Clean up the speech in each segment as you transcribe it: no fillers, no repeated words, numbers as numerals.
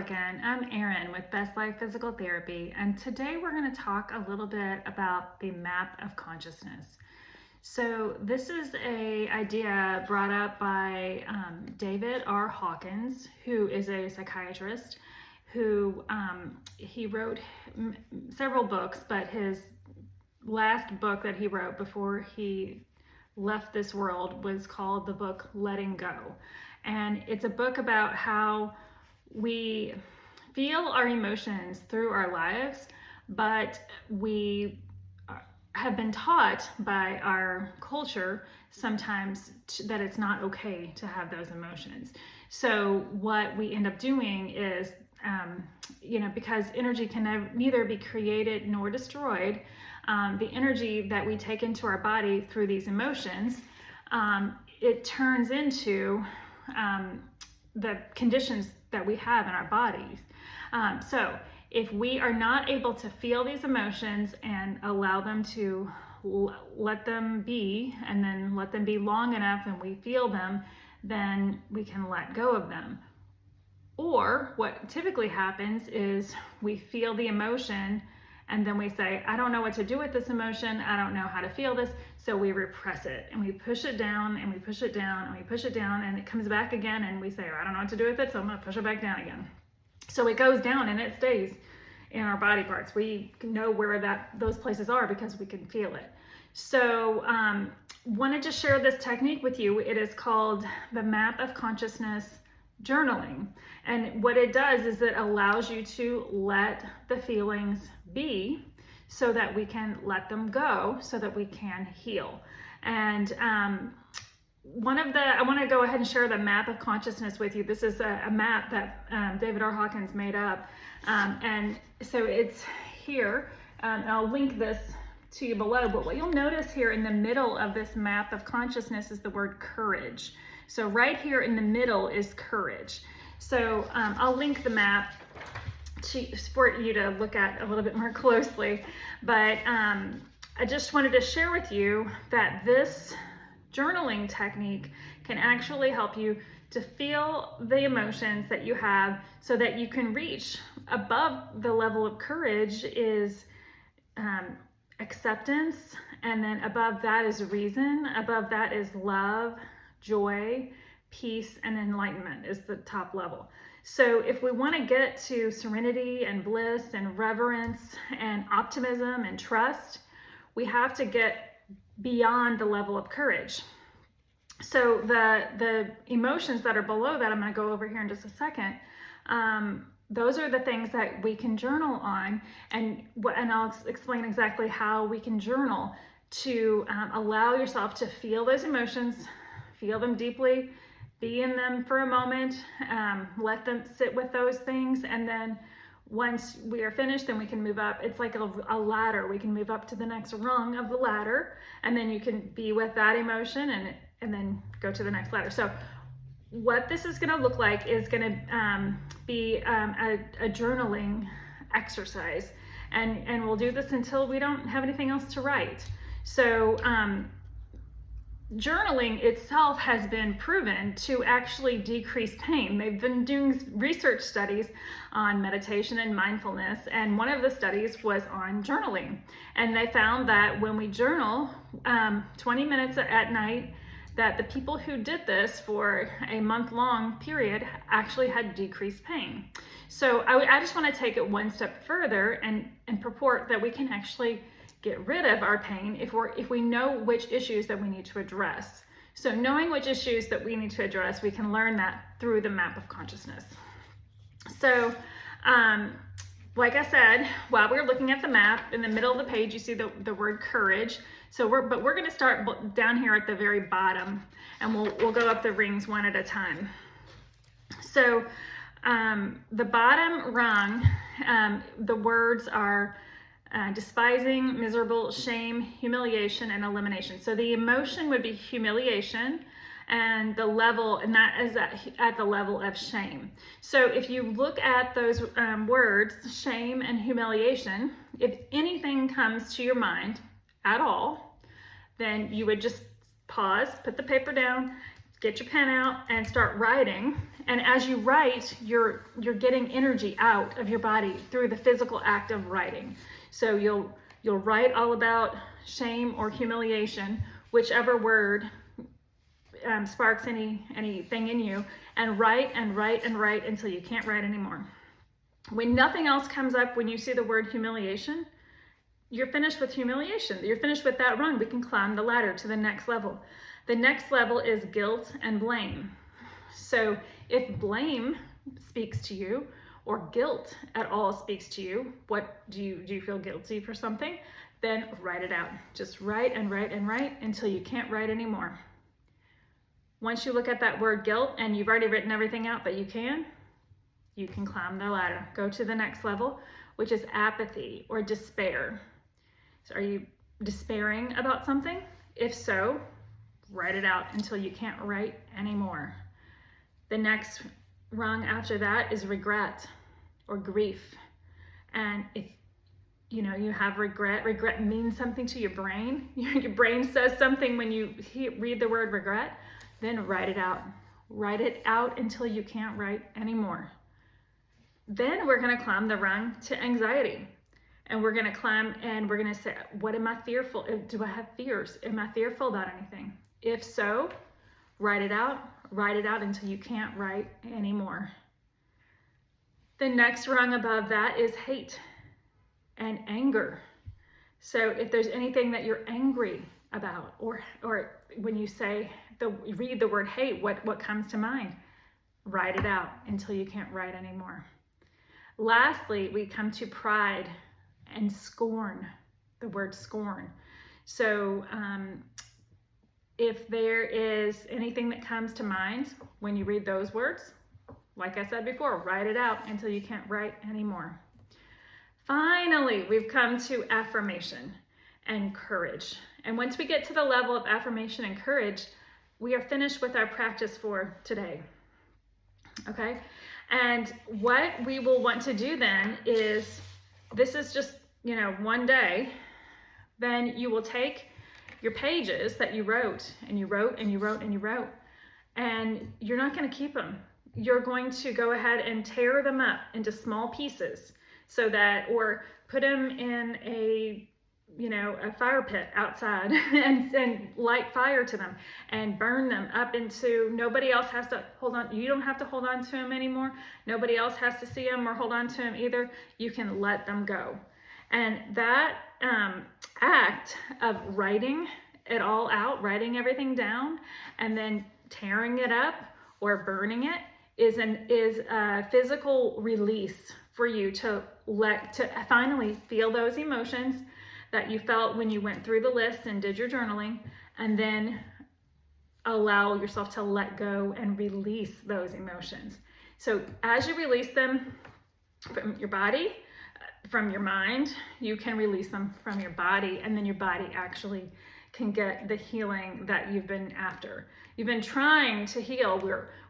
again. I'm Erin with Best Life Physical Therapy, and today we're going to talk a little bit about the map of consciousness. So this is an idea brought up by David R. Hawkins, who is a psychiatrist who he wrote several books, but his last book that he wrote before he left this world was called the book Letting Go. And it's a book about how we feel our emotions through our lives, but we have been taught by our culture sometimes that it's not okay to have those emotions. So what we end up doing is, because energy can neither be created nor destroyed, the energy that we take into our body through these emotions, it turns into the conditions that we have in our bodies. So if we are not able to feel these emotions and allow them to let them be, and then let them be long enough and we feel them, then we can let go of them. Or what typically happens is we feel the emotion and then we say, I don't know what to do with this emotion. I don't know how to feel this. So we repress it and we push it down and we push it down and we push it down, and it comes back again and we say, I don't know what to do with it, so I'm going to push it back down again. So it goes down and it stays in our body parts. We know where those places are because we can feel it. So wanted to share this technique with you. It is called the map of consciousness journaling. And what it does is it allows you to let the feelings be so that we can let them go, so that we can heal. And I want to go ahead and share the map of consciousness with you. This is a map that David R. Hawkins made up. And so it's here. I'll link this to you below, but what you'll notice here in the middle of this map of consciousness is the word courage. So right here in the middle is courage. So I'll link the map for you to look at a little bit more closely. But I just wanted to share with you that this journaling technique can actually help you to feel the emotions that you have so that you can reach above the level of courage is acceptance, and then above that is reason, above that is love, joy, peace, and enlightenment is the top level. So if we want to get to serenity and bliss and reverence and optimism and trust, we have to get beyond the level of courage. So the emotions that are below that, I'm going to go over here in just a second, those are the things that we can journal on, and I'll explain exactly how we can journal to allow yourself to feel those emotions, feel them deeply, be in them for a moment, let them sit with those things, and then once we are finished, then we can move up. It's like a ladder. We can move up to the next rung of the ladder, and then you can be with that emotion and then go to the next ladder. So what this is going to look like is going to be a journaling exercise, and we'll do this until we don't have anything else to write. So journaling itself has been proven to actually decrease pain. They've been doing research studies on meditation and mindfulness, and one of the studies was on journaling. And they found that when we journal 20 minutes at night, that the people who did this for a month-long period actually had decreased pain. So I just want to take it one step further and purport that we can actually get rid of our pain if we know which issues that we need to address. So knowing which issues that we need to address, we can learn that through the map of consciousness. So like I said, while we're looking at the map, in the middle of the page you see the word courage. So we're going to start down here at the very bottom, and we'll go up the rings one at a time. So the bottom rung, the words are despising, miserable, shame, humiliation, and elimination. So the emotion would be humiliation, and that is at the level of shame. So if you look at those words, shame and humiliation, if anything comes to your mind at all, then you would just pause, put the paper down, get your pen out, and start writing And as you write, you're getting energy out of your body through the physical act of writing. So you'll write all about shame or humiliation, whichever word sparks anything in you, and write and write and write until you can't write anymore. When nothing else comes up when you see the word humiliation, you're finished with humiliation. You're finished with that rung. We can climb the ladder to the next level. The next level is guilt and blame. So if blame speaks to you, or guilt at all speaks to you, what do you feel guilty for something? Then write it out. Just write and write and write until you can't write anymore. Once you look at that word guilt and you've already written everything out that you can climb the ladder. Go to the next level, which is apathy or despair. So are you despairing about something? If so, write it out until you can't write anymore. The next rung after that is regret or grief. And if you have regret means something to your brain. Your brain says something when you read the word regret, then write it out. Write it out until you can't write anymore. Then we're going to climb the rung to anxiety. And we're going to climb and we're going to say, what am I fearful? Do I have fears? Am I fearful about anything? If so, write it out. Write it out until you can't write anymore. The next rung above that is hate and anger. So if there's anything that you're angry about, or when you read the word hate, what comes to mind? Write it out until you can't write anymore. Lastly, we come to pride and scorn, the word scorn. So if there is anything that comes to mind when you read those words, like I said before, write it out until you can't write anymore. Finally, we've come to affirmation and courage. And once we get to the level of affirmation and courage, we are finished with our practice for today. Okay? And what we will want to do then is, this is just, one day, then you will take your pages that you wrote, and you wrote, and you wrote, and you wrote, and you're not going to keep them. You're going to go ahead and tear them up into small pieces or put them in a fire pit outside and light fire to them and burn them up into, nobody else has to hold on. You don't have to hold on to them anymore. Nobody else has to see them or hold on to them either. You can let them go. And that act of writing it all out, writing everything down, and then tearing it up or burning it is a physical release for you to finally feel those emotions that you felt when you went through the list and did your journaling, and then allow yourself to let go and release those emotions. So as you release them from your body, from your mind, you can release them from your body, and then your body actually can get the healing that you've been after. You've been trying to heal.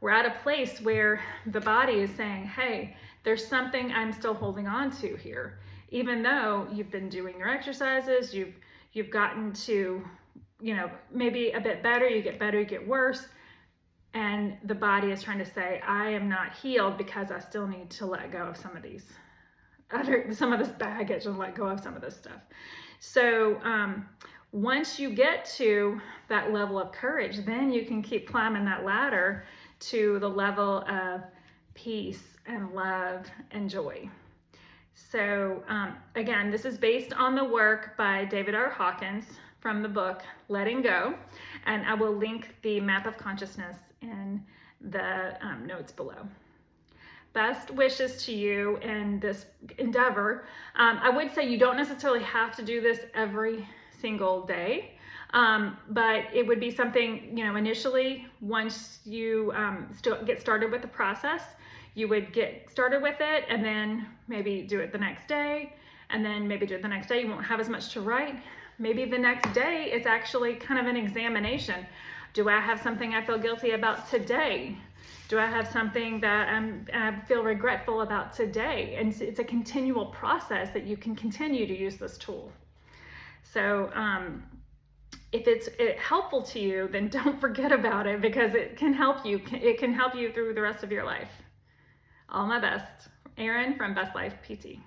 We're at a place where the body is saying, hey, there's something I'm still holding on to here. Even though you've been doing your exercises, you've gotten to, maybe a bit better, you get worse. And the body is trying to say, I am not healed because I still need to let go of some of this baggage and let go of some of this stuff. So once you get to that level of courage, then you can keep climbing that ladder to the level of peace and love and joy. So again, this is based on the work by David R. Hawkins from the book Letting Go, and I will link the map of consciousness in the notes below. Best wishes to you in this endeavor. I would say you don't necessarily have to do this every single day, but it would be something, initially, once you get started with the process, you would get started with it and then maybe do it the next day, and then maybe do it the next day. You won't have as much to write. Maybe the next day is actually kind of an examination. Do I have something I feel guilty about today? Do I have something that I feel regretful about today? And it's a continual process that you can continue to use this tool. So if it's helpful to you, then don't forget about it, because it can help you. It can help you through the rest of your life. All my best. Erin from Best Life PT.